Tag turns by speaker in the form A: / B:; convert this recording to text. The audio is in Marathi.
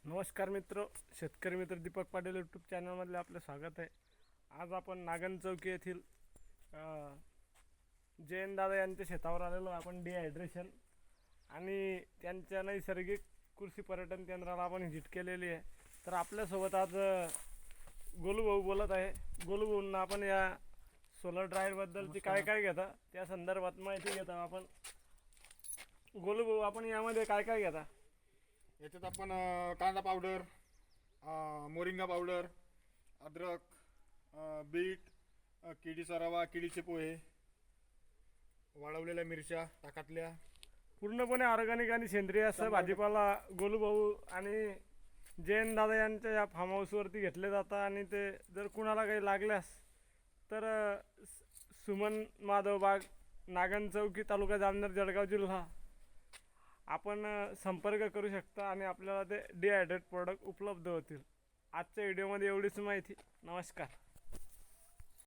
A: नमस्कार मित्र, शेतकरी मित्र दीपक पाटील यूट्यूब चॅनलमधले आपलं स्वागत आहे. आज आपण नागन चौकी येथील जयंत दादा यांच्या शेतावर आलेलो. आपण डिहायड्रेशन आणि त्यांच्या नैसर्गिक कृषी पर्यटन केंद्राला आपण व्हिजिट केलेली आहे. तर आपल्यासोबत आज गोलू भाऊ बोलत आहे. गोलू भाऊंना आपण या सोलर ड्रायरबद्दलची काय काय घेता त्या संदर्भात माहिती घेता. आपण गोलू भाऊ, आपण यामध्ये काय काय घेता?
B: याच्यात आपण कांदा पावडर, मोरिंगा पावडर, अद्रक, बीट, किडीचा रवा, किडीचे पोहे, वाळवलेल्या मिरच्या ताकातल्या,
A: पूर्णपणे ऑर्गॅनिक आणि सेंद्रिय असं भाजीपाला गोलू भाऊ आणि जयंत दादा यांच्या या फार्म हाऊसवरती घेतले जातात. आणि ते जर कुणाला काही लागल्यास तर सुमन माधव बाग, नागन चौकी, तालुका जामनेर, जळगाव जिल्हा आपण संपर्क करू शकता आणि आपल्याला ते डिहायड्रेट प्रोडक्ट उपलब्ध होतील. आजच्या व्हिडिओमध्ये एवढीच माहिती. नमस्कार.